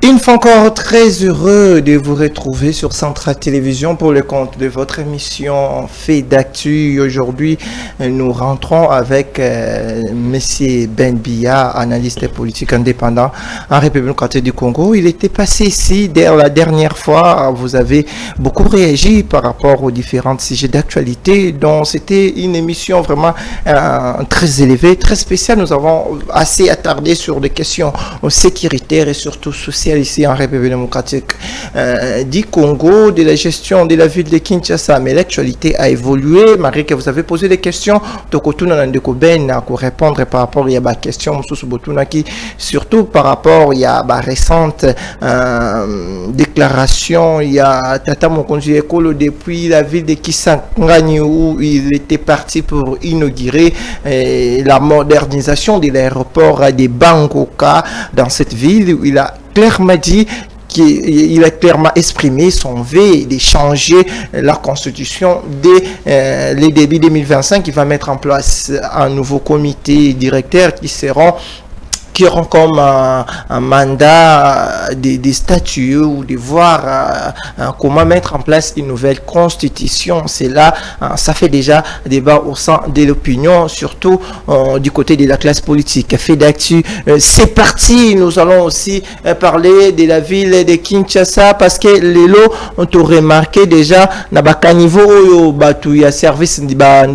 Une fois encore, très heureux de vous retrouver sur Centrale Télévision pour le compte de votre émission Fait d'actu. Aujourd'hui, nous rentrons avec Monsieur Ben Biya, analyste politique indépendant en République démocratique du Congo. Il était passé ici la dernière fois. Vous avez beaucoup réagi par rapport aux différents sujets d'actualité. Donc, c'était une émission vraiment très élevée, très spéciale. Nous avons assez attardé sur des questions sécuritaires et surtout sociales ici en République démocratique du Congo, de la gestion de la ville de Kinshasa. Mais l'actualité a évolué. Marie, que vous avez posé des questions, Tokotuna Nandeko-Ben a répondre par rapport à la question qui, surtout par rapport à la récente déclaration, il y a Tata Mokonzi Ekolo depuis la ville de Kisangani où il était parti pour inaugurer la modernisation de l'aéroport de Bangoka dans cette ville où il a clairement dit qu'il a clairement exprimé son vœu de changer la constitution dès le début 2025. Il va mettre en place un nouveau comité directeur qui auront comme un mandat de statuer ou de voir comment mettre en place une nouvelle constitution. C'est là, ça fait déjà débat au sein de l'opinion, surtout du côté de la classe politique. Fait d'actu, c'est parti. Nous allons aussi parler de la ville de Kinshasa parce que les lots ont remarqué déjà na niveau batu ya service national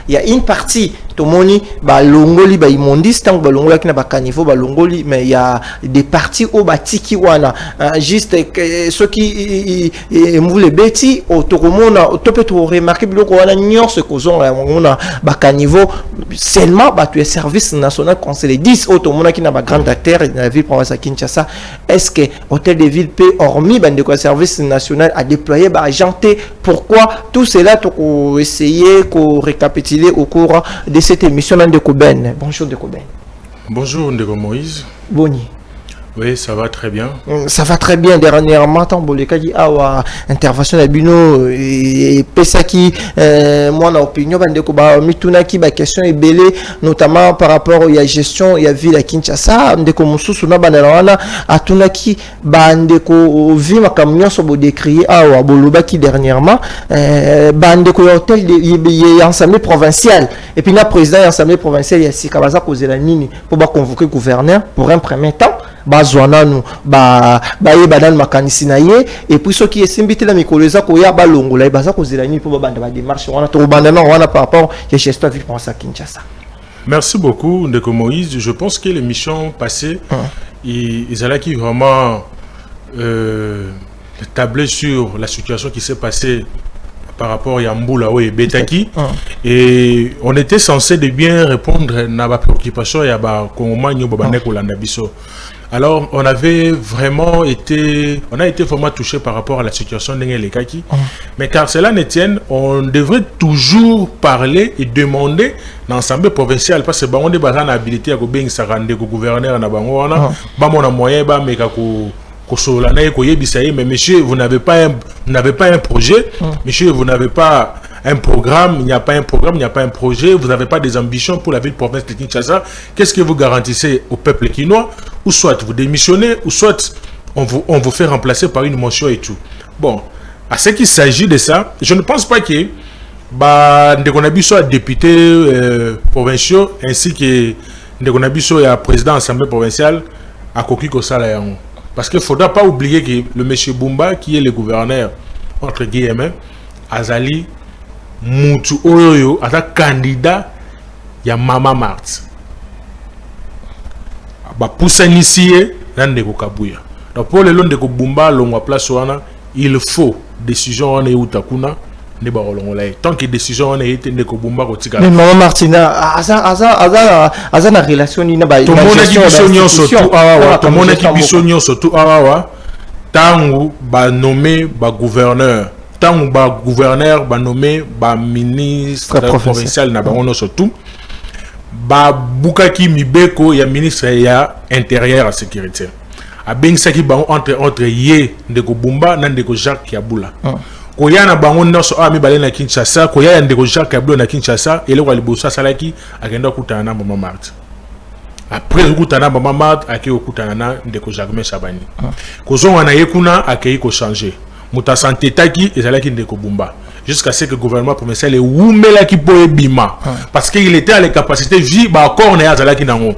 il y a une partie tomoni ba longoli ba imondis tant ba longola ki na ba caniveau ba longoli, mais il y a des parties au batiki wana juste ceux qui moule beti au tokomona tope to remarquer biloko wana nyonso kozon on a ba caniveau seulement ba tu service national conseil 10 automona ki na ba grande acteur de la ville province Kinshasa. Est-ce que hôtel de ville peut hormis ba de service national a déployé ba agenté? Pourquoi tout cela to essayer ko récapituler au cours de cette émission de Koben. Bonjour de Koben. Bonjour Ndeko Moïse. Boni. Oui, ça va très bien. Ça va très bien. Dernièrement, Tamboleka dit intervention de Bino et Pesaki, moi na opinion bandeko ba mitunaki ba question est belé, notamment par rapport à la gestion ya ville à Kinshasa. Ndeko mususu na bandana atunaki bandeko vi makamnyo so bo décrier awa bolobaki dernièrement bandeko hôtel de assemblée provinciale et puis na président de assemblée provinciale ya Sikabaza poser la nini pour ba convoquer gouverneur pour un premier temps. Bazwananu ba badan makanisi na ye et puis ceux qui esimbité la mikoleza ko ya balongola e baza ko zelani pour banda ba démarche wana to bandana wana par rapport à gestion ville pour Kinshasa. Merci beaucoup Ndeko Moïse. Je pense que l'émission passée ils allaient qui vraiment tabler sur la situation qui s'est passée par rapport à Mboula et Betaki et on était censé de bien répondre à la préoccupation et à la Biso. Alors on a été vraiment touché par rapport à la situation de Lekaki. Mais car cela ne tienne, on devrait toujours parler et demander dans l'Assemblée provinciale parce que on est basé habilité à go gouverneur na bango wana ba mona moyen ba meka ko mais monsieur, vous n'avez pas un projet, monsieur, vous n'avez pas un programme, il n'y a pas un programme, il n'y a pas un projet, vous n'avez pas des ambitions pour la ville province de Kinshasa. Qu'est-ce que vous garantissez au peuple kinois? Ou soit vous démissionnez, ou soit on vous fait remplacer par une motion et tout. Bon, à ce qu'il s'agit de ça, je ne pense pas que Ndekonabiso a député provinciaux ainsi que Ndekonabiso a président de l'Assemblée provinciale à Kokiko Salayango. Parce qu'il ne faudra pas oublier que le monsieur Bumba, qui est le gouverneur, entre guillemets, Azali, Moutou Oyoyo, est un candidat, il y a Mama Mart. Pour s'initier, donc pour le long de Bumba, l'on place il faut décision en Eutakuna. Tant que décision on a été de Kobumba Kotika. Mais Maman Martina, aza na relation ni na ba. Tout le monde qui bisogno surtout awa. Tangu ba nommé ba gouverneur. Tangu ba gouverneur ba nommé ba ministre provincial na ba ono surtout. Ba bukaki mibeko ya ministre ya intérieur à sécurité. A bengsaki ba entre ye de Kobumba na de Jacques Yabula. Koya na bango nyonso ami balé na Kinshasa, koya ndeko Jacques Kablo na Kinshasa, ele kwa libosa salaki agenda kutana na Mama Marthe. après okutana Bamamad ake okutana na ndeko Jacquemain Chabani kozonga na yekuna ake ko changer muta santé taki ezalaki ndeko Bumba jusqu'à ce que le gouvernement provincial est oumela ki po ebima parce qu'il était à la capacité vie ba accord na azalaki nango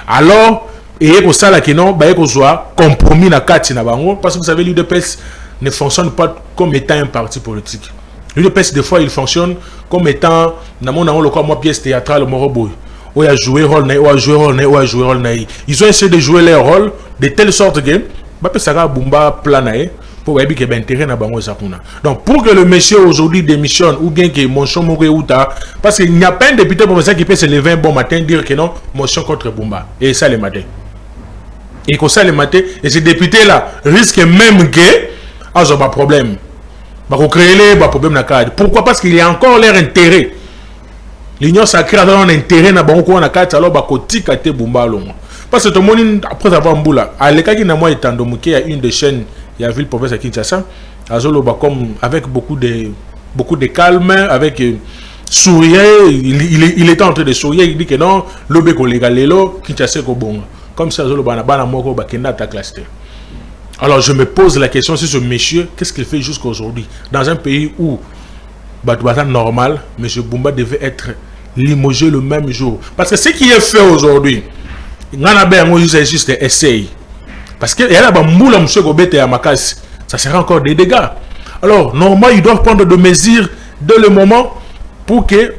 alors et ko sala ki non ba ko zoa compromis na kati na bango parce que vous savez l'UDPS ne fonctionne pas comme étant un parti politique. L'UDPS des fois il fonctionne comme étant na mon le quoi moi pièce théâtrale moroboy. Ou a joué rôle na, ou a joué rôle na, ou a joué rôle na. Ils ont essayé de jouer leur rôle de telle sorte que ba pe saka Bumba planae pour que ben intérêt na bango zakuna. Donc pour que le monsieur aujourd'hui démissionne ou bien que motion Mouréouta parce qu'il n'y a pas un député provincial qui peut se lever un bon matin dire que non motion contre Bumba et ça le matin. Et comme ça le matin et ces députés là risquent même que ils ont un problème. Bah créer les problèmes na cadre. Pourquoi? Parce qu'il y a encore leur intérêt. L'union sacrée a un intérêt na bango na cadre alors ba kotika te Bumba longo. Parce que tout le monde après avoir Mboula, à l'écart qui n'a moi étando il y a une des chaînes, il y a ville province à Kinshasa, azolo comme avec beaucoup de calme, avec sourire, il était en train de sourire, il dit que non, l'obé ko légalelo Kinshasa ko bon. Comme ça azolo bana moko ba kenda ta classe. Alors je me pose la question sur ce monsieur, qu'est-ce qu'il fait jusqu'à aujourd'hui dans un pays où Batouata normal, M. Bumba devait être limogé le même jour. Parce que ce qui est fait aujourd'hui, c'est juste un essai. Parce que ça sera encore des dégâts. Alors normalement ils doivent prendre des mesures dès le moment pour que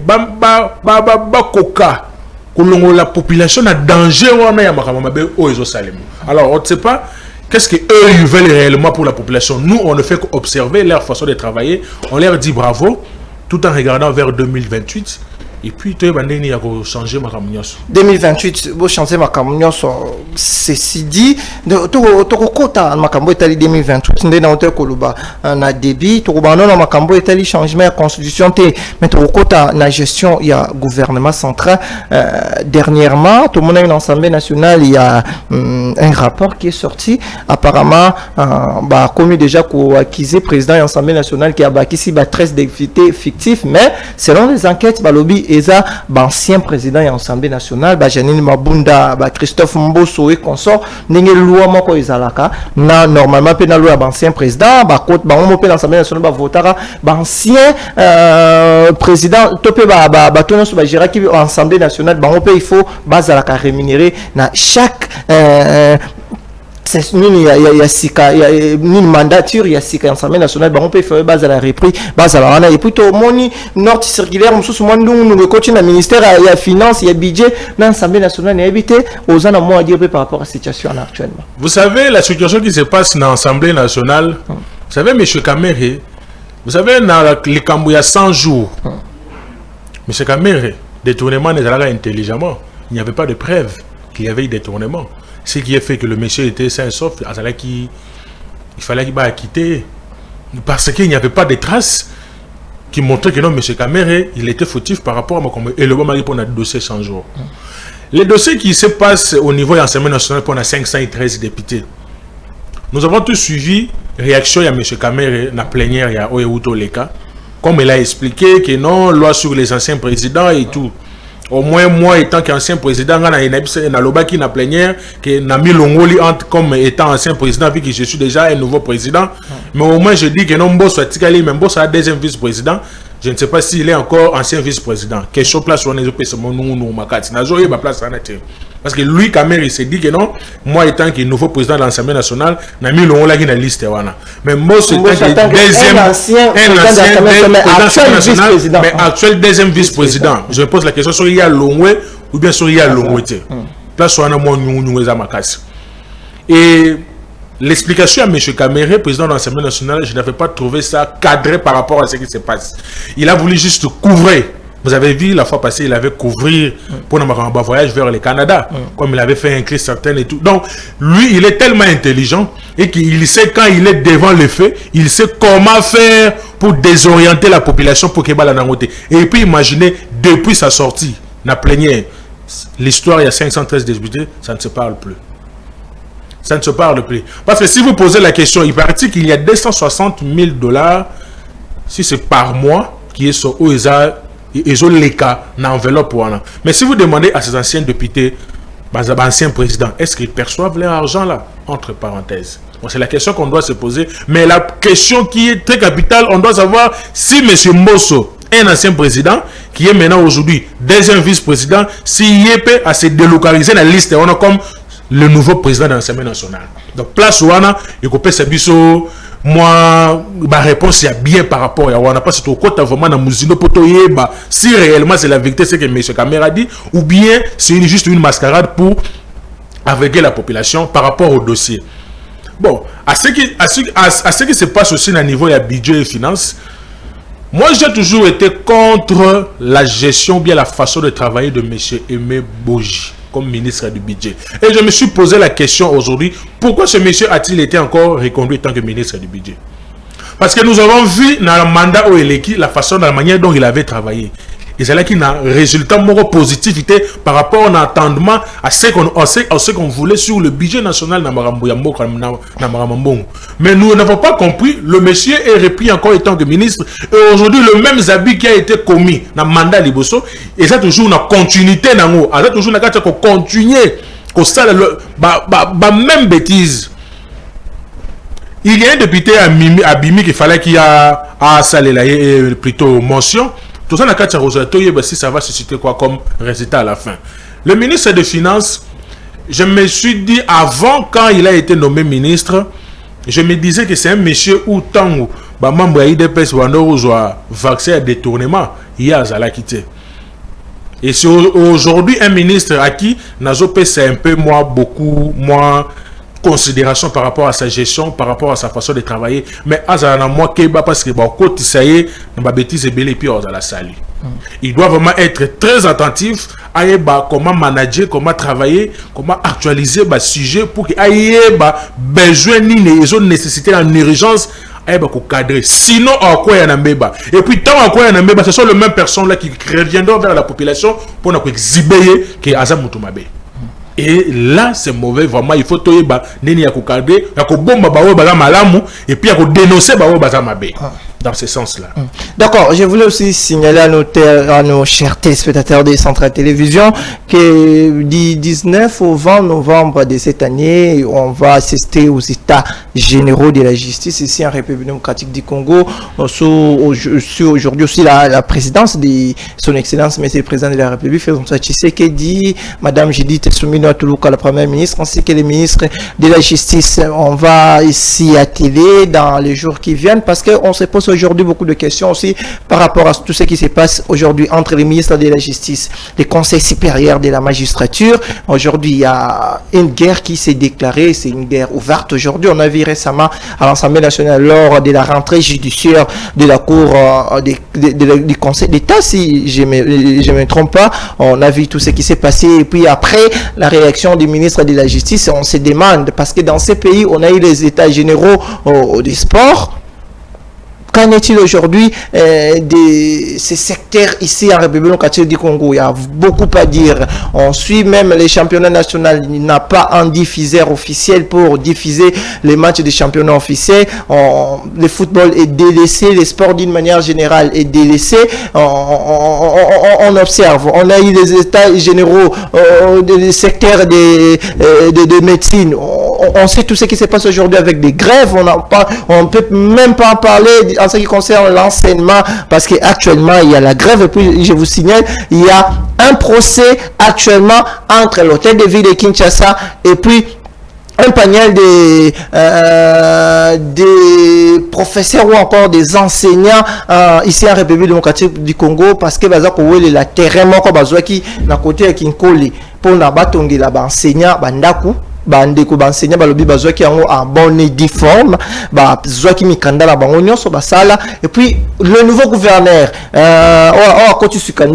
la population a danger. Alors on ne sait pas. Qu'est-ce qu'eux ils veulent réellement pour la population? Nous, on ne fait qu'observer leur façon de travailler. On leur dit bravo, tout en regardant vers 2028. Et puis, tu vas changer ma camunios. 2028, vous changez ma camunios. Ceci dit, Tokota, ma cambo est allé 2028. Nous avons Koluba, on a débit. Tokota, non, ma cambo est allé changement de constitution. Mais Tokota, la gestion, il y a gouvernement central. Dernièrement, tout le monde a une assemblée nationale. Il y a un rapport qui est sorti. Apparemment, comme déjà acquis président de l'Assemblée nationale qui a bâti 13 députés fictifs. Mais selon les enquêtes, lobby et ça, ancien président de l'Assemblée nationale, Janine Mabunda, Christophe Mbosso et consort, n'engel loi moko izalaka, na normalement pe na loi ancien président, côte on pe l'Assemblée nationale votera, ancien président topé tono so gérera qui Assemblée nationale, on pe il faut bazalaka rémunérer na chaque il y a sika il y a une mandature il y a sika Assemblée nationale on peut faire base à la reprise base à la et puis tout moni note circulaire mususu mwandu nous coach na ministère il y a finance il y a budget l'Assemblée nationale est habité aux ans à moi à dire par rapport à la situation actuellement. Vous savez la situation qui se passe dans l'Assemblée nationale, vous savez monsieur Kamere, vous savez dans les Cambou il y a 100 jours. Monsieur Kamere, détournement n'est pas intelligemment, il n'y avait pas de preuve qu'il y avait eu détournement. Ce qui a fait que le monsieur était sain sauf, il fallait qu'il va quitter parce qu'il n'y avait pas de traces qui montraient que non, monsieur Kamere, il était fautif par rapport à moi et le moment pour notre dossier 100 jours. Les dossiers qui se passent au niveau de l'Assemblée nationale pour 513 députés. Nous avons tous suivi réaction à monsieur Kamere dans la plénière à Oyeuto Leka, comme il a expliqué que non, loi sur les anciens présidents et tout. Au moins moi étant qu'ancien président na lobaki na plénière que na mis Longoli entre comme étant ancien président vu que je suis déjà un nouveau président mais au moins je dis que non Mbosso Tikali même Mbosso a deuxième vice-président. Je ne sais pas s'il est encore ancien vice-président. Question place on est makati na zoye ba place parce que lui Kamere il s'est dit que non moi étant que nouveau président de l'Assemblée nationale na mis Longola qui na liste wana mais Mbosso étant deuxième ancien vice-président mais actuel deuxième vice-président. Je pose la question sur il y a Longwe ou bien sur il y a Longwete place wana mo nyungu za makasi. Et l'explication à M. Kamere, président de l'Assemblée nationale, je n'avais pas trouvé ça cadré par rapport à ce qui se passe. Il a voulu juste couvrir. Vous avez vu la fois passée, il avait couvrir pour un voyage vers le Canada, comme il avait fait un cri certain et tout. Donc, lui, il est tellement intelligent et qu'il sait quand il est devant les faits, il sait comment faire pour désorienter la population pour qu'elle ait nangote. Et puis, imaginez, depuis sa sortie, la plénière, l'histoire, il y a 513 députés, ça ne se parle plus. Ça ne se parle plus. Parce que si vous posez la question, il paraît qu'il y a $260,000, si c'est par mois, qui est sur OESA, et les cas, dans l'enveloppe. Mais si vous demandez à ces anciens députés, anciens présidents, est-ce qu'ils perçoivent leur argent là, entre parenthèses? Bon, c'est la question qu'on doit se poser. Mais la question qui est très capitale, on doit savoir si M. Mbosso, un ancien président, qui est maintenant aujourd'hui deuxième vice-président, s'il est prêt à se délocaliser dans la liste, on a comme le nouveau président de l'Assemblée nationale. Donc, place où on a, il faut que moi, ma réponse est bien par rapport à Wana, parce que côté vraiment dans Mouzino Potoyeba, si réellement c'est la vérité, c'est que M. Kamera dit, ou bien c'est juste une mascarade pour aveugler la population par rapport au dossier. Bon, à ce qui se passe aussi au niveau de budget et finances, moi j'ai toujours été contre la gestion, bien la façon de travailler de M. Aimé Boji comme ministre du budget. Et je me suis posé la question aujourd'hui, pourquoi ce monsieur a-t-il été encore reconduit en tant que ministre du budget? Parce que nous avons vu dans le mandat où il est, la façon, dans la manière dont il avait travaillé. Et c'est là qu'il y a un résultat positivité par rapport à l'entendement à ce qu'on voulait sur le budget national. Mais nous n'avons pas compris, le monsieur est repris encore étant que ministre. Et aujourd'hui, le même habit qui a été commis dans le mandat Liboso, et ça toujours une continuité dans nous. Ça toujours une continuer, même bêtise. Il y a un député à Bimi qu'il fallait qu'il y a salé plutôt mention. Tout ça, si ça va susciter quoi comme résultat à la fin. Le ministre des Finances, je me suis dit avant, quand il a été nommé ministre, je me disais que c'est un monsieur où tant où membre IDPS ou vaccin à détournement, il y a Zala quitté. Et c'est aujourd'hui un ministre à qui Nazopé c'est un peu beaucoup moins considération par rapport à sa gestion, par rapport à sa façon de travailler, mais azana moi keba parce que côté ça y est, ma bêtise est belle et puis on la salle. Il doit vraiment être très attentif à comment manager, comment travailler, comment actualiser le sujet pour qu'il y ait besoin ni les autres nécessités en urgence à cadrer. Sinon, à quoi il y a un béba. Et puis, tant à quoi il y a un béba, ce sont les mêmes personnes là qui reviendront vers la population pour nous exhiber que Azam Moutumabe. Et là, c'est mauvais, vraiment. Il faut que neni ya cadrer, ya bomba bawo baza malamu et puis ya dénoncer bawo baza mabe. Dans ce sens-là. D'accord, je voulais aussi signaler à nos chers téléspectateurs des centrales télévision que du 19 au 20 novembre de cette année, on va assister aux états généraux de la justice ici en République démocratique du Congo. Aujourd'hui aussi la présidence de son excellence, monsieur le président de la République, François Tshisekedi, madame Judith Suminwa Tuluka, la première ministre, ainsi que les ministres de la justice. On va ici atteler dans les jours qui viennent parce qu'on se pose aujourd'hui beaucoup de questions aussi par rapport à tout ce qui se passe aujourd'hui entre les ministres de la justice, les conseils supérieurs de la magistrature. Aujourd'hui, il y a une guerre qui s'est déclarée, c'est une guerre ouverte. Aujourd'hui, on a vu récemment à l'Assemblée nationale lors de la rentrée judiciaire de la Cour du Conseil d'État, si je me trompe pas, on a vu tout ce qui s'est passé et puis après la réaction du ministre de la Justice, on se demande, parce que dans ces pays, on a eu les états généraux des sports. Qu'en est-il aujourd'hui de ces secteurs ici en République démocratique du Congo? Il y a beaucoup à dire. On suit même les championnats nationaux. Il n'a pas un diffuseur officiel pour diffuser les matchs des championnats officiels. Le football est délaissé, les sports d'une manière générale est délaissé. On observe. On a eu les états généraux des secteurs de médecine. On sait tout ce qui se passe aujourd'hui avec des grèves. On ne peut même pas en parler en ce qui concerne l'enseignement, parce qu'actuellement, il y a la grève, et puis je vous signale, il y a un procès actuellement entre l'hôtel de ville de Kinshasa et puis un panel des professeurs ou encore des enseignants ici en République démocratique du Congo, parce que la terrain qui na côté de Kinkoli pour na batongi la enseignant bandaku bandeko benseignant balobi bazwaki yango en bonne et due forme bazwaki mikanda na bango nyonso basala. Et puis le nouveau gouverneur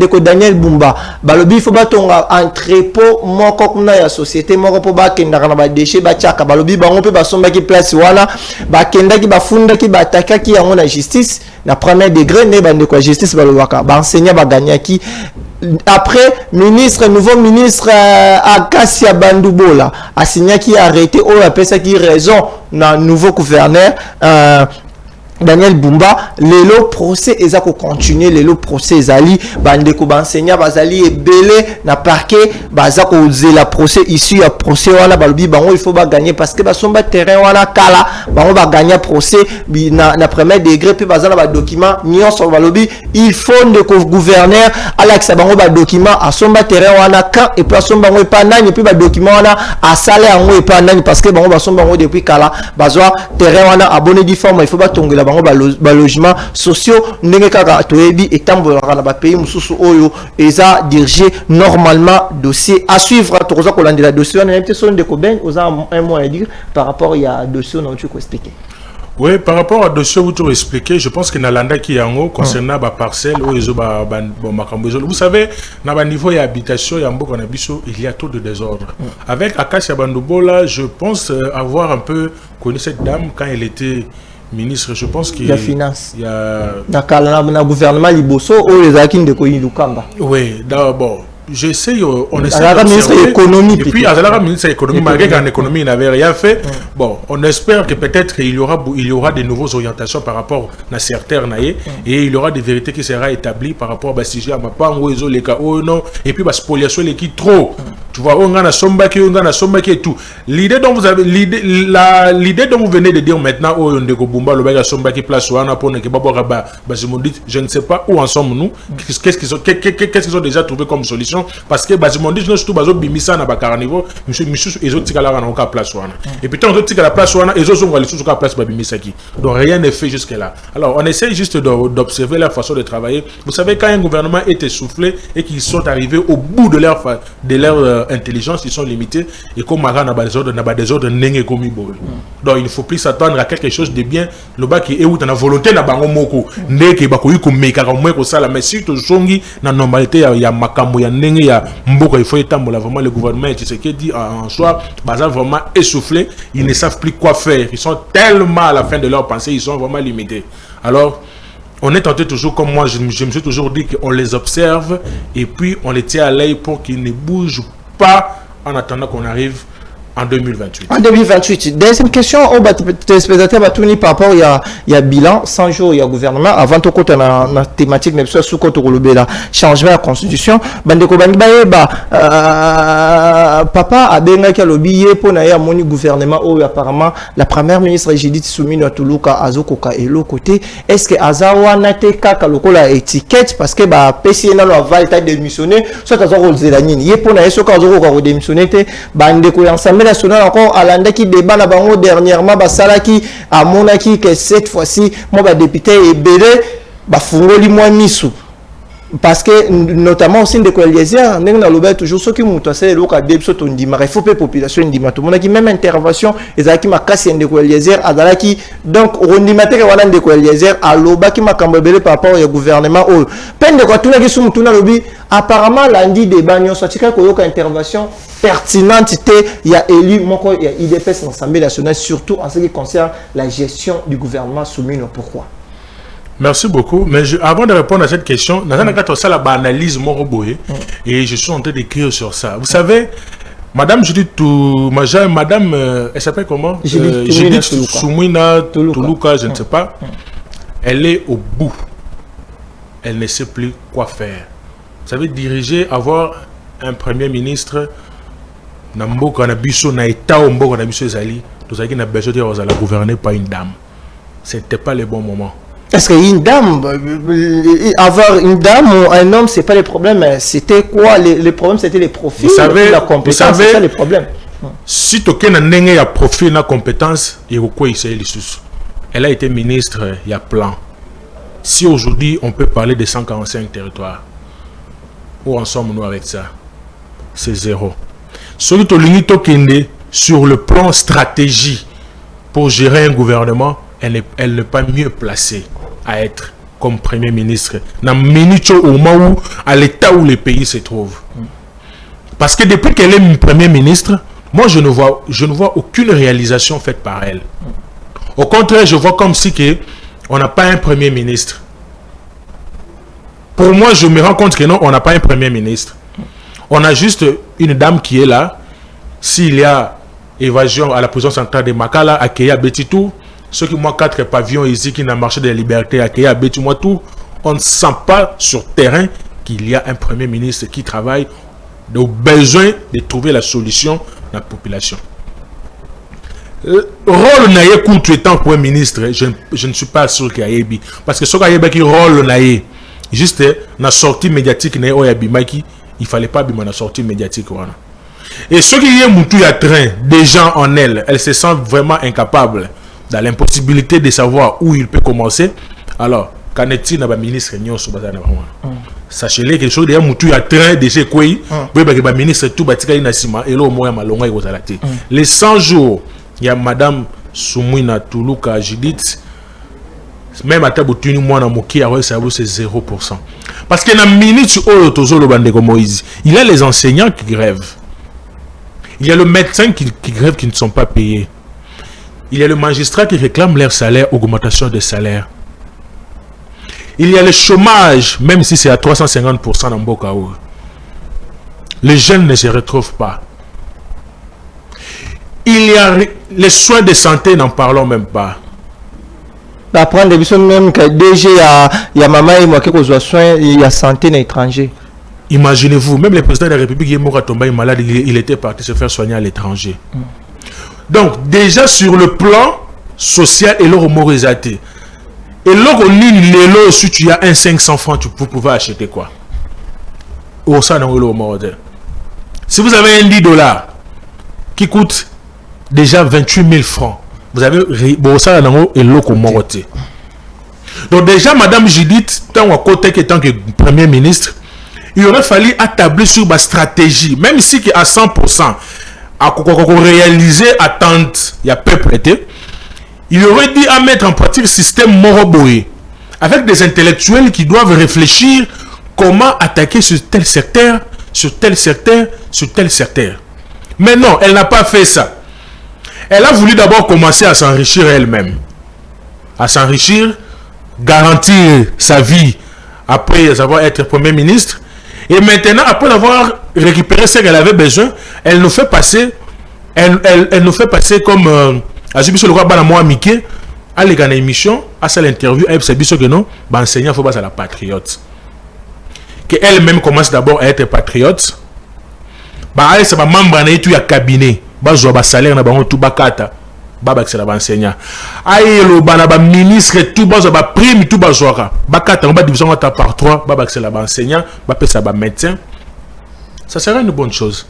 ko Daniel Bumba balobi faut batonga entrepôt moko kuna ya société moko po bakendaka na ba déchet batiaka balobi bango pe basombaki place wana bakendaki bafundaki batakaki yango na justice na premier degré ne bandeko ya justice balobaka benseignant baganyaki. Après, nouveau ministre Akasia Bandoubola a signé qui a arrêté ou a pensé qui raison dans nouveau gouverneur Daniel Bumba, le procès eza ko continuer, le procès ezali bande ko enseignant bazali ebele na parquet baza ko la procès ici ya procès wana balobi bango il faut ba gagner parce que basomba terrain wana kala bango ba gagner procès na premier degré puis bazala ba document nyonso balobi il faut de gouverneur alexa bango ba document asomba terrain wana quand et puis asomba bango pa nani puis ba document wana asala yango et pa nani parce que bango basomba bango depuis kala bazwa terrain wana abonné di forme il faut ba tongela bango ba logement sociaux ndenge kaka toyebi etambolaka na ba pays mususu oyo eza dirigé normalement dossier à suivre tokoza kolandela dossier on a été son de Koben oza un mot à dire par rapport il y a dossier non tu peux expliquer. Oui, par rapport à dossier vous tout expliquer, je pense que Nalanda qui yango concernant ba parcelle ou les vous savez, na ba niveau et habitation ya mboko na biso, il y a trop de désordre. Avec Akasia Bandobola, je pense avoir un peu connu cette dame quand elle était ministre, je pense qu'il y a finance. Il y a na gouvernement liboso ou les akines de Koyilukamba. Oui, d'abord j'essaie, on essaie d'observer. Et puis, à la ministre de l'économie, malgré qu'en économie, il n'avait rien fait. Bon, on espère que peut-être qu'il y aura de nouvelles orientations par rapport à certains naïe et il y aura des vérités qui seront établies par rapport à sujet à ma part, les cas, non, et puis, spoliation, les qui trop. Tu vois, on a sombaki et tout. L'idée dont vous avez, l'idée dont vous venez de dire maintenant, oh, on de Bumba, le baga sombaki place ou on pour ne pas je ne sais pas où en sommes-nous, qu'est-ce qu'ils ont déjà trouvé comme solution. Parce que Bazimondi je surtout bazo bimisa na bakara niveau monsieur les autres tikala na oka place wana et puis tant d'autres tikala place wana les autres sont allés sur la place babimisa qui donc rien n'est fait jusque là. Alors on essaie juste d'observer leur façon de travailler. Vous savez quand un gouvernement est essoufflé et qu'ils sont arrivés au bout de leur intelligence, ils sont limités et comme mara na ba désordre nenge komi boy. Donc il ne faut plus s'attendre à quelque chose de bien le bas qui est où tu as volonté na bango moko ndeke bakoyi ko meka ka mwe ko sala mais surtout zongi na normalité ya makambo ya il y a beaucoup il faut établir vraiment le gouvernement et ce qui dit en soi bazar vraiment essoufflé, ils ne savent plus quoi faire, ils sont tellement à la fin de leur pensée, ils sont vraiment limités. Alors on est tenté toujours comme moi je me suis toujours dit qu'on les observe et puis on les tient à l'œil pour qu'ils ne bougent pas en attendant qu'on arrive en 2028. En 2028. Deuxième question, téléspectateurs par rapport il y a bilan 100 jours il y a gouvernement avant tout côté na thématique mais sous côté la changement de la constitution bandeko bani papa a benga ki lobiye pour na ya moni gouvernement où apparemment la première ministre Judith Suminwa Tuluka azokoka et l'autre côté est-ce que azawa na te kaka lokola étiquette parce que PCN na aval ta démissionner soit azoko zelanini ye pour na yeso ka azoko démissionner te bandeko ensemble national encore alanda qui débat na bango dernièrement basala qui a monaki que cette fois-ci moi ba député et belé ba fungoli moi misu parce que notamment aussi de Eliezer ndenge na loba toujours ceux qui muto c'est le cas de soto ndima il faut pe population ndima tout monde qui même intervention ezaki makasi de Eliezer azala qui donc rondimate wana de Eliezer aloba qui makambo belé par rapport au gouvernement oh peine de quoi tout qui sous na lobi apparemment lundi débat nyonso tika ko yoka intervention pertinente il y a élu moko il y a IDPS dans l'Assemblée nationale surtout en ce qui concerne la gestion du gouvernement soumis. Pourquoi? Merci beaucoup. Mais avant de répondre à cette question, analyse et je suis en train d'écrire sur ça. Vous savez, Madame Judith Madame, elle s'appelle comment? Judith Suminwa Tuluka, je ne sais pas. Elle est au bout. Elle ne sait plus quoi faire. Vous savez, diriger, avoir un premier ministre, Namboka na biso na état Mboka na biso ezali, tous qui na besoin de gouverner par une dame. C'était pas le bon moment. Est-ce qu'une dame, avoir une dame ou un homme, c'est pas le problème. C'était quoi les problèmes? C'était les profils, la compétence, c'est ça les problèmes. Si tu as un profil, une compétence, elle a été ministre, il y a plan. Si aujourd'hui on peut parler de 145 territoires, où en sommes-nous avec ça? C'est zéro. Sur le plan stratégie pour gérer un gouvernement, elle n'est pas mieux placée à être comme premier ministre au moment où à l'état où le pays se trouve. Parce que depuis qu'elle est premier ministre, moi je ne vois aucune réalisation faite par elle. Au contraire, je vois comme si on n'a pas un premier ministre. Pour moi, je me rends compte que non, on n'a pas un premier ministre. On a juste une dame qui est là. S'il y a évasion à la prison centrale de Makala, à Kéa Betitou, Ceux qui moi 4 pavillons ici qui n'a marché de la liberté à Kéa, moi tout, on ne sent pas sur terrain qu'il y a un premier ministre qui travaille au besoin de trouver la solution dans la population. Rôle naïe contre étant premier ministre, je ne suis pas sûr qu'il y ait parce que ce qu'il y a qui rôle naïe juste la sortie médiatique naïe oyabi maki, il fallait pas bien la sortie médiatique voilà. Et ceux qui y a moutou à train des gens en elle se sentent vraiment incapables dans l'impossibilité de savoir où il peut commencer. Alors quand est-il dans le ministre Nyon sur bazana sachez-le que chose de moutou à train de chez quoi oui ba ministre tout batika inasima et là au moins malonga ikozalati les 100 jours il y a madame Soumouina Toulouka Judith même à tabutuni moi na moki a c'est 0%. Parce que dans minute au tozolo bande comme Moïse, il y a les enseignants qui grèvent. Il y a le médecin qui grève qui ne sont pas payés. Il y a le magistrat qui réclame leur salaire, augmentation des salaires. Il y a le chômage, même si c'est à 350% dans Bokaou. Les jeunes ne se retrouvent pas. Il y a les soins de santé, n'en parlons même pas. Apprendre des missions même que déjà il y a maman et moi qui ont soin, il y a santé dans l'étranger. Imaginez-vous, même le président de la République, il est malade, il était parti se faire soigner à l'étranger. Donc, déjà sur le plan social, et l'euro morisate. Et l'euro nil, si tu as un 500 francs, tu peux pouvoir acheter quoi? Au sein de l'euro. Si vous avez un 10 $, qui coûte déjà 28 000 francs, vous avez au sein de l'euro moroté. Donc, déjà, Madame Judith, tant que Premier ministre, il aurait fallu établir sur ma stratégie, même si à 100%, à réaliser attente, il y a peu prêté, il aurait dit à mettre en pratique le système Moroboé, avec des intellectuels qui doivent réfléchir comment attaquer sur tel secteur, sur tel secteur, sur tel secteur. Mais non, elle n'a pas fait ça. Elle a voulu d'abord commencer à s'enrichir elle-même, à s'enrichir, garantir sa vie après avoir été Premier ministre. Et maintenant, après avoir récupéré ce qu'elle avait besoin, elle nous fait passer, elle nous fait passer comme Azubiso le roi Banamoa Miké, à l'égal émission, à cette interview, elle s'est dit que non, enseignant faut pas à la patriote. Qu'elle-même commence d'abord à être patriote. Elle s'est membre de tout cabinet, bah salaire na ba tout bakata, bah c'est la enseignant. Aïe le ba ministre tout bah prime tout bah joara, bakata on va division par 3, bah c'est la enseignant, bah ça ba médecin. Ça serait une bonne chose.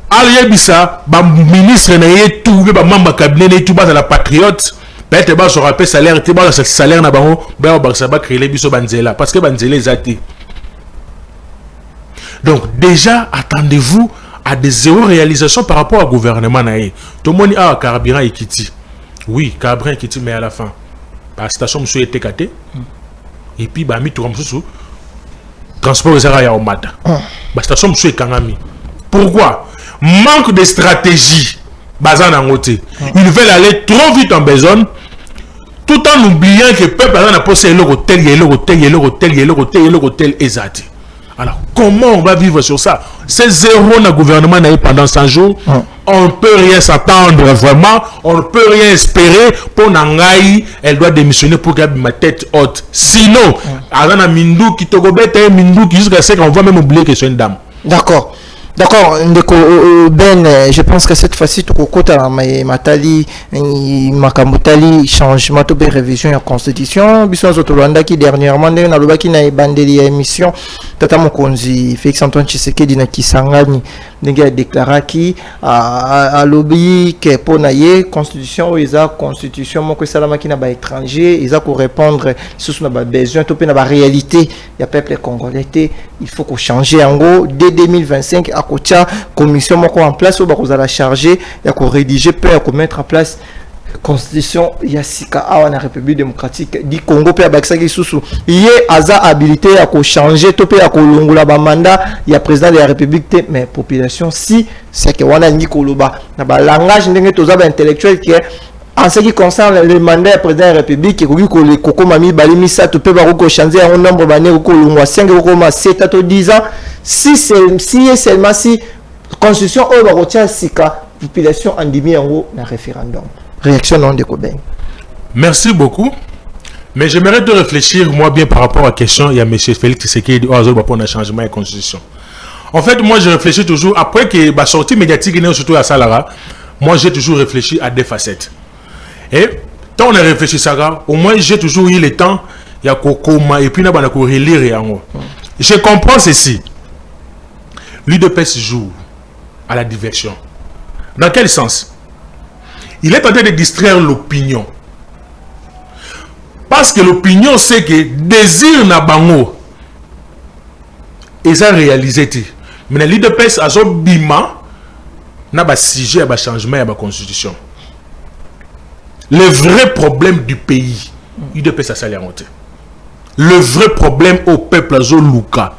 Aïe bisa ba ministre na yé tout ba membre cabinet tout bah la patriote. Peut-être bah je rappelle salaire, tu bah salaire na bango, bah ça va créer les biso banzela parce que banzela est athée. Donc déjà attendez-vous à des zéro réalisations par rapport au gouvernement naïe. Tout le monde a carburant et Kiti. Oui, carburant et Kiti, mais à la fin, la station monsieur était caté. Et puis bah mis tout comme ça transport les araya au matin. La station monsieur est kangami. Pourquoi? Manque de stratégie. Bazan en côté. Ils veulent aller trop vite en besogne, tout en oubliant que le peuple a posé l'hôtel, l'hôtel exact. Alors, comment on va vivre sur ça? C'est zéro dans le gouvernement pendant 100 jours. On ne peut rien s'attendre vraiment. On ne peut rien espérer. Pour Nangaï, elle doit démissionner pour qu'elle ait ma tête haute. Sinon, Alana Mindou qui te gobette, Mindou qui jusqu'à ce qu'on va même oublier que c'est une dame. D'accord. D'accord, Ben, je pense que cette fois-ci, tout le côté matali, makamutali, changement, tout révision de la constitution. Bisous Zotolanda qui dernièrement, dans le baki na bandeli émission, Tata Mokonzi, Félix Antoine Tshisekedi na Kisangani, a déclaré qui a lobby que pour naie constitution, ils a constitution, mon que salama qui n'a pas étranger, ils a pour répondre sur ce n'a besoin, tout na réalité, il y a peuple congolais, il faut qu'on change en gros dès 2025 à côté commission en place où vous allez charger, il y a qu'on rédiger, peut mettre en place constitution il y a sika à la République démocratique du Congo peut y sous il y a habilité à changer tout peut à kolongola ba mandat il y a président de la République mais population si c'est que wana ngi koloba na ba langage ndenge toza ba intellectuel qui est en ce qui concerne le mandat du président de la République qui ko koko mami balimi ça tout peut ba ko changer un nombre bané ko longwa 5 ko ma 7 à 10 ans si seulement si constitution au ba sika population en demi en haut na référendum. Réaction non de Koben. Merci beaucoup. Mais j'aimerais te réfléchir, moi, bien par rapport à la question, il y a M. Félix Tshisekedi, on a changement de constitution. En fait, moi, je réfléchis toujours, après que la sortie médiatique, surtout à Salara, moi, j'ai toujours réfléchi à des facettes. Et, quand on a réfléchi à ça, au moins, j'ai toujours eu le temps, il y a Kokoma, et puis, il y a relire. Je comprends ceci. L'UDPS joue à la diversion. Dans quel sens? Il est en train de distraire l'opinion. Parce que l'opinion sait que désir na bango et ça réalisé. Mais l'UDPS a son bima n'a pas sujet à ba changement à la constitution. Le vrai problème du pays, l'UDPS a ça les monter. Le vrai problème au peuple a zo luka.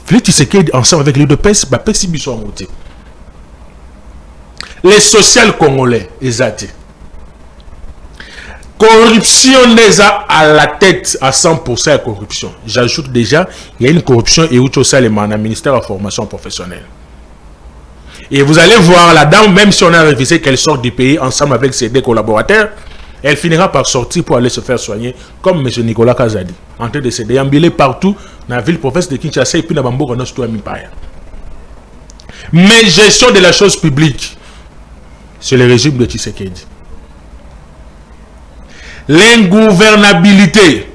Félix Tshisekedi ensemble avec l'UDPS ba pesi biso monter. Les social congolais exact. Corruption déjà à la tête à 100% à corruption. J'ajoute déjà, il y a une corruption et où tout ça les dans le ministère de la formation professionnelle. Et vous allez voir la dame, même si on a révisé qu'elle sort du pays ensemble avec ses deux collaborateurs, elle finira par sortir pour aller se faire soigner, comme M. Nicolas Kazadi, en train de se déambuler partout dans la ville province de Kinshasa et puis dans Bambouk, on a tout mis par. Mais gestion de la chose publique, c'est le régime de Tshisekedi. L'ingouvernabilité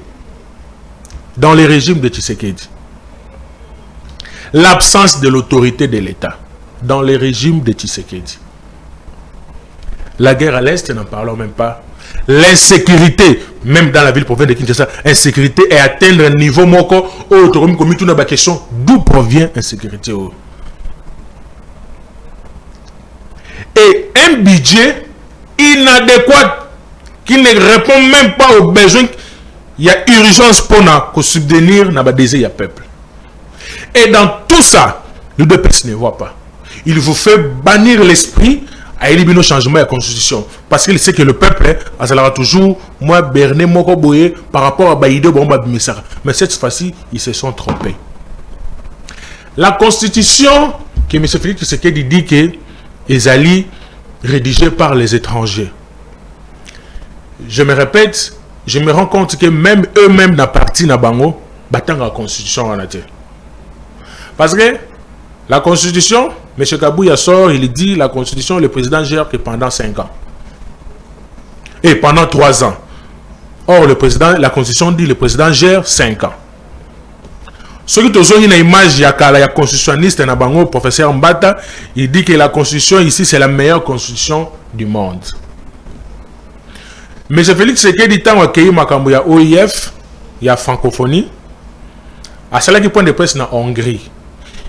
dans le régime de Tshisekedi. L'absence de l'autorité de l'État dans le régime de Tshisekedi. La guerre à l'Est, n'en parlons même pas. L'insécurité, même dans la ville province de Kinshasa, insécurité est atteindre un niveau moko autonomie comme tout la question d'où provient l'insécurité. Et un budget inadéquat qui ne répond même pas aux besoins. Il y a urgence pour subvenir à désir du peuple. Et dans tout ça, le l'UDPS ne voit pas. Il vous fait bannir l'esprit à éliminer le changement de la constitution. Parce qu'il sait que le peuple a toujours moi berné moko boye par rapport à Baïdo Bomba Bimissara. Mais cette fois-ci, ils se sont trompés. La constitution que M. Félix Tshisekedi dit que est allée rédigée par les étrangers. Je me répète, je me rends compte que même eux-mêmes dans la partie Nabango, battant la constitution en été. Parce que la constitution, M. Kabouya sort, il dit la constitution, le président gère que pendant 5 ans. Et pendant 3 ans. Or, la constitution dit le président gère 5 ans. Ce qui est une image, il y a un constitutionniste Nabango, professeur Mbata, il dit que la constitution ici, c'est la meilleure constitution du monde. Mais Félix Tshisekedi dit qu'il y a OIF, il y a francophonie. À cela qui point de presse en Hongrie.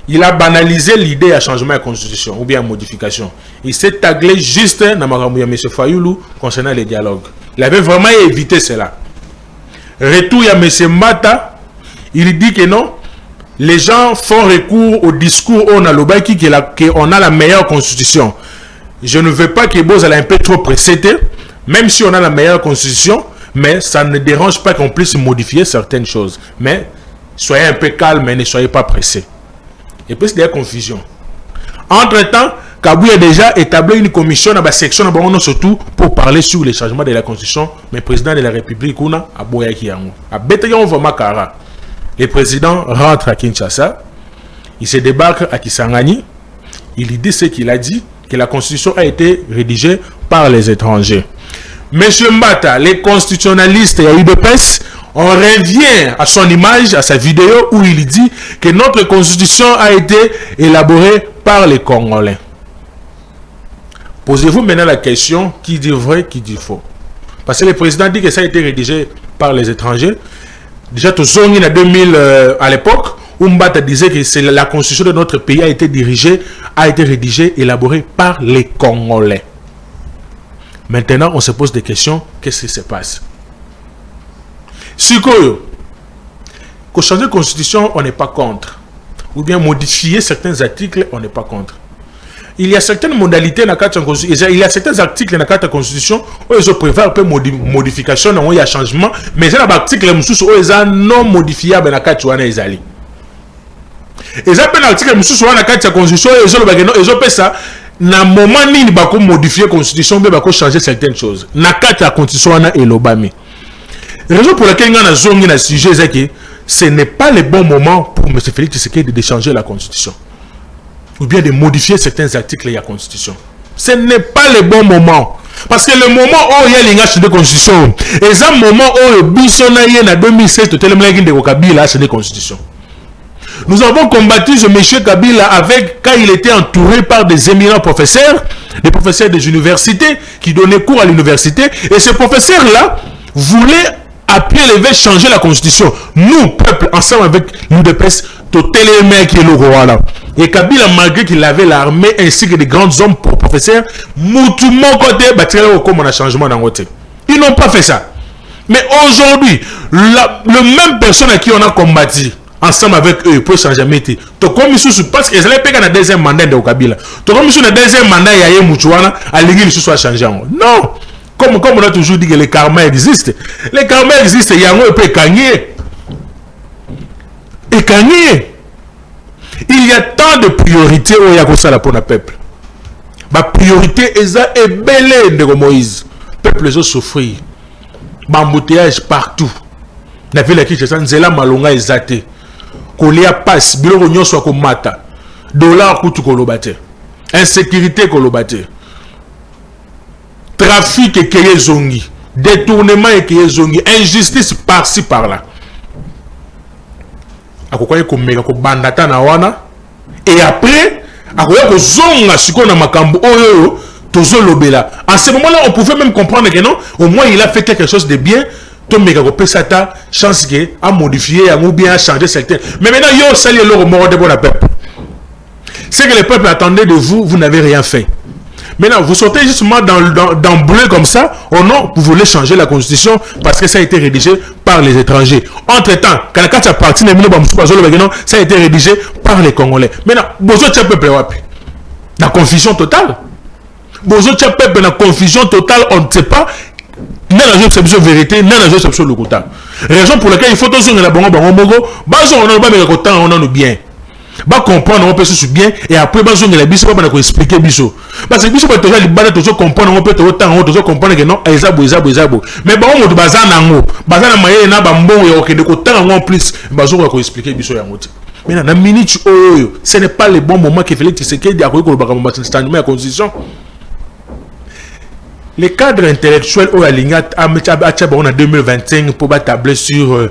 Il a banalisé l'idée à changement de constitution ou bien à modification. Il s'est taglé juste dans M. Fayoulou concernant les dialogues. Il avait vraiment évité cela. Retour à M. Mata, il dit que non, les gens font recours au discours on a l'obaki qu'on a la meilleure constitution. Je ne veux pas que Boz ait un peu trop précédé. Même si on a la meilleure constitution, mais ça ne dérange pas qu'on puisse modifier certaines choses. Mais soyez un peu calme et ne soyez pas pressés. Et puis, il y a confusion. Entre-temps, Kabou a déjà établi une commission dans la section surtout pour parler sur les changements de la constitution. Mais le président de la République, a Boyaki Yango. A Betayon Vomakara. Le président rentre à Kinshasa. Il se débarque à Kisangani. Il dit ce qu'il a dit, que la constitution a été rédigée par les étrangers. Monsieur Mbata, les constitutionnalistes et l'UDPS, on revient à son image, à sa vidéo où il dit que notre constitution a été élaborée par les Congolais. Posez-vous maintenant la question, qui dit vrai, qui dit faux? Parce que le président dit que ça a été rédigé par les étrangers. Déjà, tout ça, en 2000, à l'époque, où Mbata disait que la constitution de notre pays a été rédigée, élaborée par les Congolais. Maintenant, on se pose des questions. Qu'est-ce qui se passe? Si qu'on change de constitution, on n'est pas contre. Ou bien modifier certains articles, on n'est pas contre. Il y a certaines modalités dans la carte de constitution. Il y a certains articles dans la carte de constitution où ils préfèrent un peu modification, où il y a changement. Mais il y a des articles où ils sont non modifiables dans la carte de constitution. Et ça, dans l'article dans la carte de constitution, ils ont fait ça. na moment nini bako modifier constitution be bako changer certaines choses na kata constitution na elobami raison pour laquelle ngana zongi na sujet c'est que ce n'est pas le bon moment pour M. Félix Tshisekedi de changer la constitution ou bien de modifier certains articles de la constitution. Ce n'est pas le bon moment parce que le moment où il y a l'ingage de constitution et ça moment où Bissonaye en 2016 totalement de Kabila a changé constitution. Nous avons combattu ce monsieur Kabila avec, quand il était entouré par des éminents professeurs, des professeurs des universités qui donnaient cours à l'université. Et ces professeurs-là voulaient, après lever, changer la constitution. Nous, peuple, ensemble avec l'UDPS, totalement qui est le roi là. Et Kabila, malgré qu'il avait l'armée ainsi que des grands hommes pour professeurs, moutoumon côté, comme on a changement dans côté. Ils n'ont pas fait ça. Mais aujourd'hui, le même personne à qui on a combattu, ensemble avec eux pour changer métier. To comme sous parce que les pays dans deuxième mandat de Kabila. To comme sous le deuxième mandat il y a eu Mouchouana à l'église sous soit changé. Non. Comme on a toujours dit que le karma existe. Le karma existe, il y a un peu gagner. Et gagner. Il y a tant de priorités où il y a ça pour le peuple. Ma priorité est belle de Moïse. Peuple les souffrir. Embouteillage partout. La ville qui se sent là malonga exaté. Kolia passe, biloko nyonso akomata. Dollar kutu kolobate. Insécurité kolobate. Trafic ekeye zongi. Détournement ekeye zongi. Injustice par-ci par-là. Akokoye komeka ko bandata na wana. Et après, akokoye ko zonga siko na makambo oyo tozo lobela. En ce moment-là, on pouvait même comprendre que non, au moins il a fait quelque chose de bien. Tout le monde a chance à modifier ou bien à changer certains. Mais maintenant, il y a sali le mort de la peuple. C'est que le peuple attendait de vous, vous n'avez rien fait. Maintenant, vous sortez justement dans bleu comme ça. Oh non, vous voulez changer la constitution parce que ça a été rédigé par les étrangers. Entre-temps, quand la partie ça a été rédigé par les Congolais. Maintenant, vous êtes peuple la confusion totale. Vous êtes peuple dans confusion totale, on ne sait pas. Non, la exception vérité, non, la exception le côté. Raison pour laquelle il faut tous la bango bango mogo, bazo on a pas mais côté on a bien. Ba comprendre on peut se bien et après bazo on la biso pas na expliquer biso. Parce que biso pas toujours libana toujours comprendre on peut toujours comprendre que non ezabo. Mais ba on baza nango, baza na maye na ba mbongo ya okende côté en plus bazo ko expliquer biso ya ngoti. Mais na minute oyo, ce n'est pas le bon moment que Félix Tshisekedi a ko ko ba changement la constitution. Les cadres intellectuels au Alingat en 2025 pour tabler sur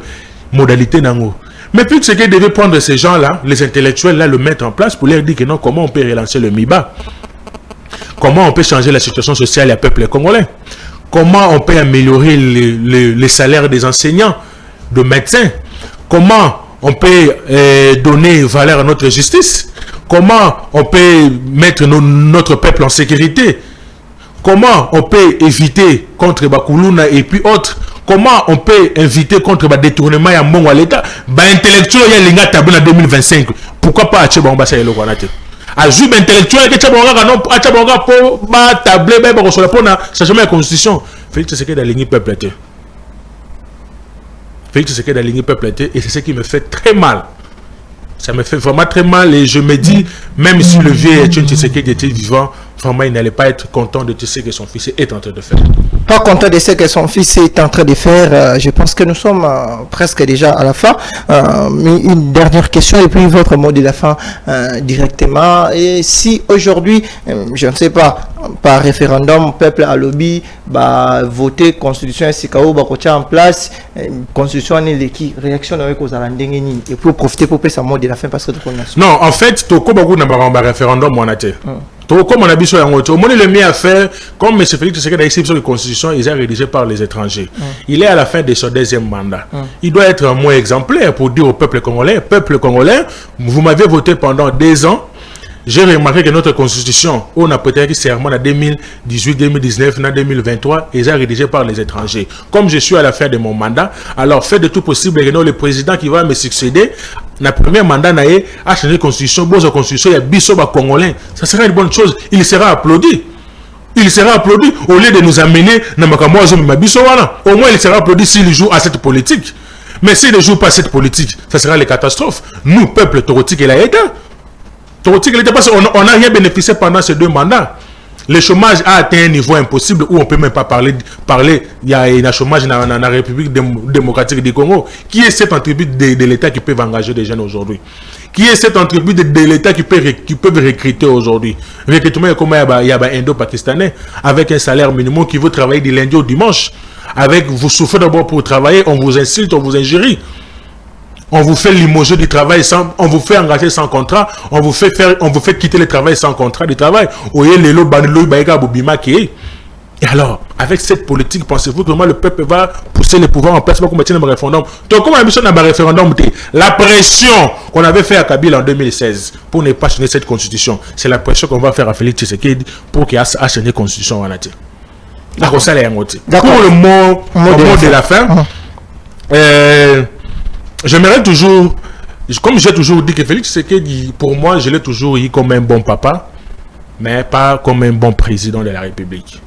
modalité nango. Mais puis ce qu'ils devaient prendre ces gens-là, les intellectuels là, le mettre en place pour leur dire que non, comment on peut relancer le MIBA, comment on peut changer la situation sociale du peuple congolais, comment on peut améliorer les salaires des enseignants, de médecins, comment on peut donner valeur à notre justice, comment on peut mettre notre peuple en sécurité. Comment on peut éviter contre Bakuluna et puis autres. Comment on peut éviter contre le détournement à mon à l'État. Intellectuel, il y a l'Inga Tabou en 2025. Pourquoi pas Acheba Mbassa et le Guanate? Ajub intellectuel, que Acheba pour tabler, pour changer la constitution. Félix Tshisekedi a ligné peuple. Félix Tshisekedi a ligné peuple et c'est ce qui me fait très mal. Ça me fait vraiment très mal et je me dis, même si le vieux Tshisekedi était vivant, vraiment il n'allait pas être content de ce que son fils est en train de faire. Pas content de ce que son fils est en train de faire. Je pense que nous sommes presque déjà à la fin. Mais une dernière question et puis votre mot de la fin directement. Et si aujourd'hui, je ne sais pas, par référendum, peuple à lobby, voter constitution SIKAO, en place, constitution qui réaction avec aux Alandengeni et pour profiter pour passer un mot de la fin parce que non, en fait, tout comme beaucoup n'a pas référendum, on a été. Comme on a dit sur le mieux à faire, comme M. Félix Tshisekedi a écrit sur la constitution, il est rédigé par les étrangers. Il est à la fin de son deuxième mandat. Il doit être un moins exemplaire pour dire au peuple congolais, vous m'avez voté pendant 2 ans. J'ai remarqué que notre constitution, on a prêté serment en 2018, 2019, en 2023, est rédigé par les étrangers. Comme je suis à la fin de mon mandat, alors faites de tout possible que le président qui va me succéder, le premier mandat a changé la constitution, la constitution, il y a bisoba congolais. Ça sera une bonne chose. Il sera applaudi. Il sera applaudi au lieu de nous amener dans au moins il sera applaudi s'il joue à cette politique. Mais s'il ne joue pas à cette politique, ça sera les catastrophes. Nous, peuple torotique et l'État. Parce qu'on n'a rien bénéficié pendant ces 2 mandats. Le chômage a atteint un niveau impossible où on ne peut même pas parler. Il y a un chômage dans la République démocratique du Congo. Qui est cette entreprise de l'État qui peut engager des jeunes aujourd'hui? Qui est cette entreprise de l'État qui peut recruter aujourd'hui? Recrutement, comme il y a un Indo-Pakistanais avec un salaire minimum qui veut travailler du lundi au dimanche. Vous souffrez d'abord pour travailler, on vous insulte, on vous injurie. On vous fait limoger du travail, on vous fait engager sans contrat, on vous fait quitter le travail sans contrat de travail. Et alors, avec cette politique, pensez-vous comment le peuple va pousser le pouvoir en place pour combattre le référendum? Donc, comme la référendum, la pression qu'on avait fait à Kabila en 2016 pour ne pas changer cette constitution, c'est la pression qu'on va faire à Félix Tshisekedi pour qu'il ait changer la constitution. Pour le mot de la fin, j'aimerais toujours, comme j'ai toujours dit que Félix Tshisekedi, pour moi, je l'ai toujours eu comme un bon papa, mais pas comme un bon président de la République.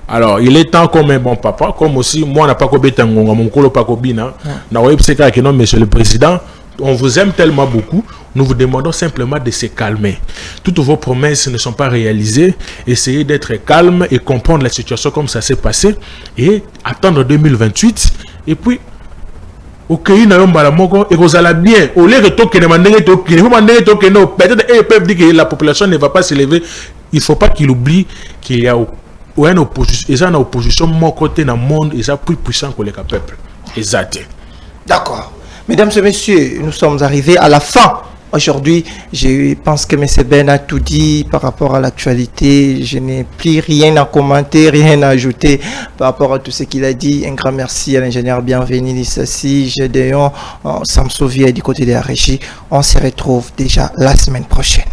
Alors, il est temps comme un bon papa, comme aussi, moi, on n'a pas combien mon colo pas cobina, non, monsieur le président, on vous aime tellement beaucoup, nous vous demandons simplement de se calmer. Toutes vos promesses ne sont pas réalisées. Essayez d'être calme et comprendre la situation comme ça s'est passé et attendre 2028. Et puis, ok, et vous allez bien. Au lieu de peut-être dire que la population ne va pas s'élever. Il ne faut pas qu'il oublie qu'il y a une opposition mon côté dans le monde est plus puissant que le peuple. Exact. D'accord. Mesdames et messieurs, nous sommes arrivés à la fin. Aujourd'hui, je pense que M. Ben a tout dit par rapport à l'actualité. Je n'ai plus rien à commenter, rien à ajouter par rapport à tout ce qu'il a dit. Un grand merci à l'ingénieur Bienvenu Lissassi, Gédéon, Samsovia du côté de la régie. On se retrouve déjà la semaine prochaine.